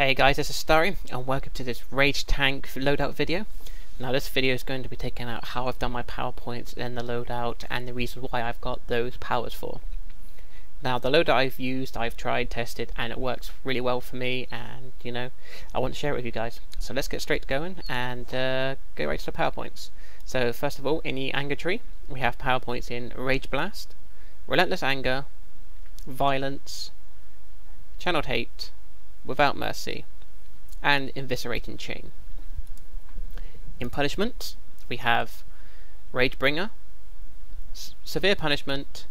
Hey guys, this is Starry and welcome to this Rage Tank Loadout video. Now this video is going to be taking out how I've done my power points in the loadout and the reason why I've got those powers for. Now the loadout I've used, I've tried, tested, and it works really well for me, and you know, I want to share it with you guys. So let's get straight going and go right to the power points. So first of all, in the anger tree, we have power points in Rage Blast, Relentless Anger, Violence, Channeled Hate, Without Mercy, and Eviscerating Chain. In punishment, we have Rage Bringer, Severe Punishment,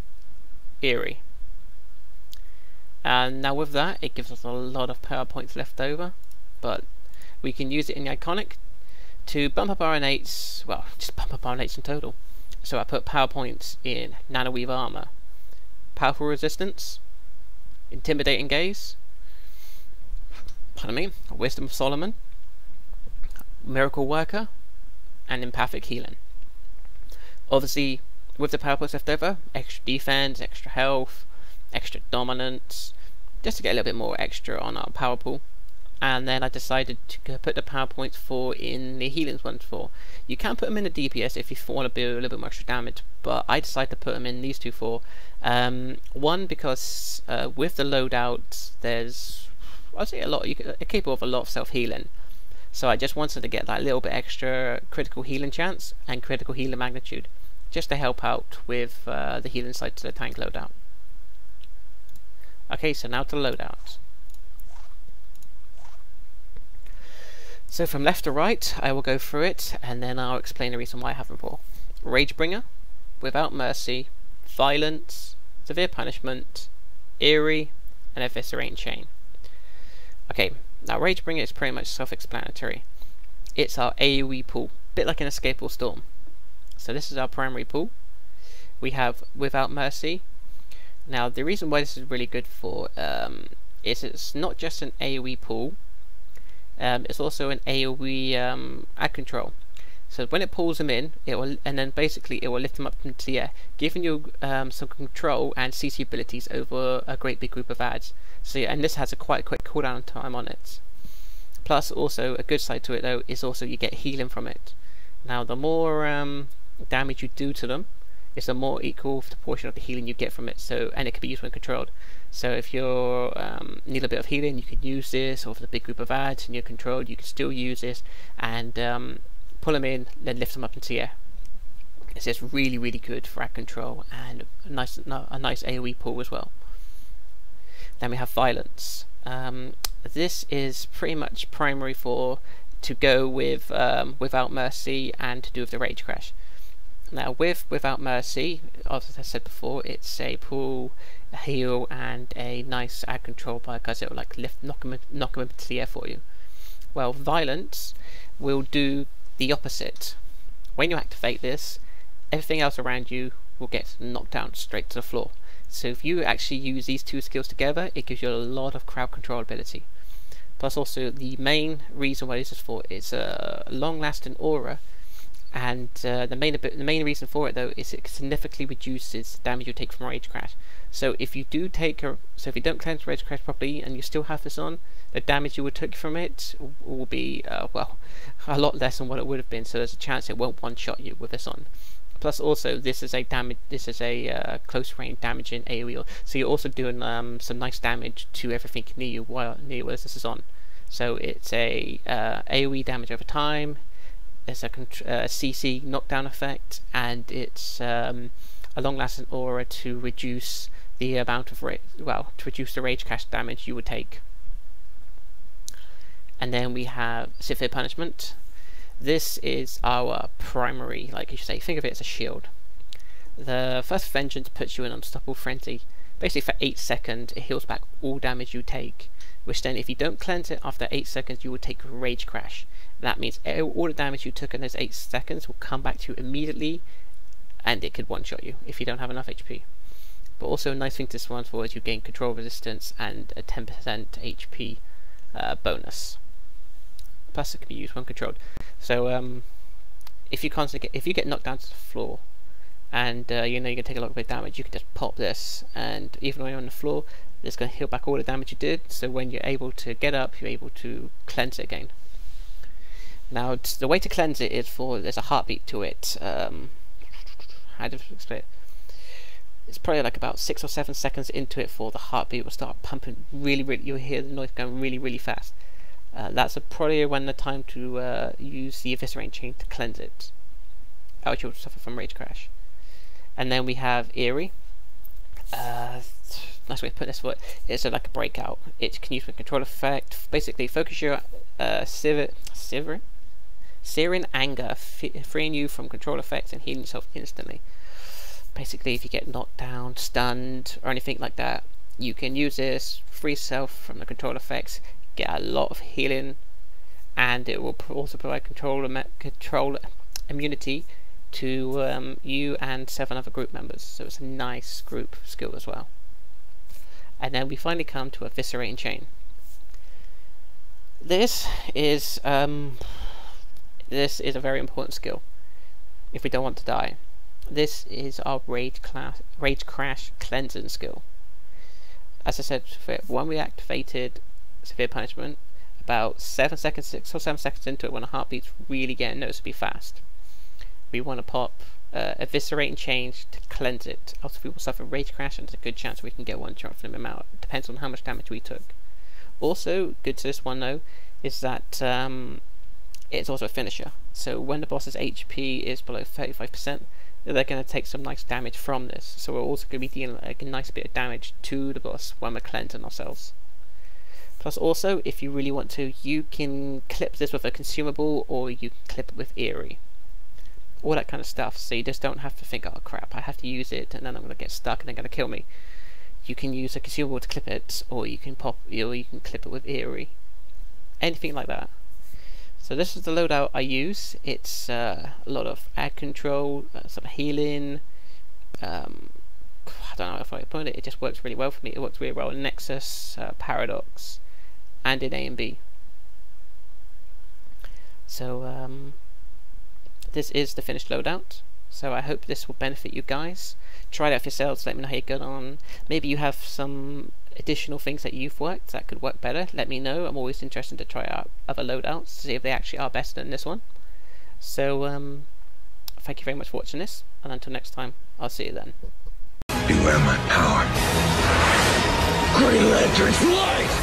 Eerie. And now with that, it gives us a lot of power points left over, but we can use it in the iconic to bump up our innates, well, just bump up our innates in total. So I put power points in Nano Weave Armor, Powerful Resistance, Intimidating Gaze, Wisdom of Solomon, Miracle Worker, and Empathic Healing. Obviously, with the power points left over, extra defense, extra health, extra dominance, just to get a little bit more extra on our power pool. And then I decided to put the power points for in the healings ones for. You can put them in the DPS if you want to do a little bit more extra damage, but I decided to put them in these two for. One, because with the loadout, there's I'd say you're capable of a lot of self-healing, so I just wanted to get that little bit extra critical healing chance and critical healing magnitude, just to help out with the healing side to the tank loadout. Okay, so now to the loadout. So from left to right, I will go through it, and then I'll explain the reason why I have them for. Rage Bringer, Without Mercy, Violence, Severe Punishment, Eerie, and Eviscerating Chain. Okay, now Rage Bringer is pretty much self-explanatory. It's our AoE pool, bit like an escapable storm. So this is our primary pool. We have Without Mercy. Now the reason why this is really good for is it's not just an AoE pool, it's also an AoE ad control. So when it pulls them in, it will, and then basically it will lift them up into the air, giving you some control and CC abilities over a great big group of ads. So yeah, and this has a quite quick cooldown time on it. Plus, also a good side to it though is also you get healing from it. Now, the more damage you do to them, it's a more equal proportion of the healing you get from it. So, and it can be used when controlled. So if you need a bit of healing, you can use this, or for the big group of ads and you're controlled, you can still use this and pull them in, then lift them up into the air. It's just really, really good for ad control and a nice AoE pool as well. Then we have Violence. This is pretty much primary for to go with Without Mercy and to do with the Rage Crash. Now Without Mercy, as I said before, it's a pull, a heal, and a nice ad control because it will like knock them into the air for you. Well, Violence will do the opposite. When you activate this, everything else around you will get knocked down straight to the floor. So if you actually use these two skills together, it gives you a lot of crowd control ability. Plus also the main reason why this is for is a long-lasting aura, and the main reason for it though is it significantly reduces the damage you take from Rage Crash. So if you don't cleanse Rage Crash properly and you still have this on, the damage you would take from it will be well, a lot less than what it would have been. So there's a chance it won't one-shot you with this on. Plus also this is a close range damage in AoE, so you're also doing some nice damage to everything near you while this is on. So it's a AoE damage over time, there's a CC knockdown effect, and it's a long-lasting aura to reduce the amount of reduce the Rage Crash damage you would take. And then we have Severe Punishment. This is our primary, like you should say, think of it as a shield. The first Vengeance puts you in Unstoppable Frenzy. Basically for 8 seconds it heals back all damage you take, which then if you don't cleanse it after 8 seconds you will take Rage Crash. That means all the damage you took in those 8 seconds will come back to you immediately, and it could one-shot you if you don't have enough HP. But also a nice thing to this one for is you gain control resistance and a 10% HP bonus. Plus it can be used when controlled. So if you get knocked down to the floor and you know you're gonna take a lot of damage, you can just pop this, and even when you're on the floor, It's going to heal back all the damage you did, so when you're able to get up, you're able to cleanse it again. Now, the way to cleanse it is there's a heartbeat to it. How do I explain it? It's probably like about 6 or 7 seconds into it for the heartbeat will start pumping really, you'll hear the noise going really fast. That's probably when the time to use the eviscerating chain to cleanse it. Else you'll suffer from rage crash. And then we have Eerie. Nice way to put this, it's like a breakout. It can use a control effect. Basically, focus your searing anger, freeing you from control effects and healing yourself instantly. Basically, if you get knocked down, stunned, or anything like that, you can use this, free yourself from the control effects, get a lot of healing, and it will also provide control immunity to you and 7 other group members. So it's a nice group skill as well. And then we finally come to Eviscerating Chain. This is a very important skill if we don't want to die. This is our Rage Crash Cleansing skill. As I said, when we activated Severe Punishment, about 6 or 7 seconds into it, when the heartbeat's really getting noticeably fast, we want to pop Eviscerating Chain to cleanse it. Else if we will suffer Rage Crash, and there's a good chance we can get one shot from him out. It depends on how much damage we took. Also, good to this one though, is that it's also a finisher. So when the boss's HP is below 35%, they're going to take some nice damage from this. So we're also going to be dealing a nice bit of damage to the boss when we're cleansing ourselves. Plus also, if you really want to, you can clip this with a consumable, or you can clip it with Eerie. All that kind of stuff, so you just don't have to think, oh crap, I have to use it and then I'm going to get stuck and they're going to kill me. You can use a consumable to clip it, or you can clip it with Eerie. Anything like that. So this is the loadout I use. It's a lot of ad control, some healing. I don't know if I put it. It just works really well for me. It works really well in Nexus, Paradox, and in A and B. So this is the finished loadout. So I hope this will benefit you guys. Try it out for yourselves. Let me know how you get on. Maybe you have some additional things that you've worked that could work better. Let me know. I'm always interested to try out other loadouts to see if they actually are better than this one. So thank you very much for watching this, and until next time, I'll see you then. Beware my power. Green Lantern's light!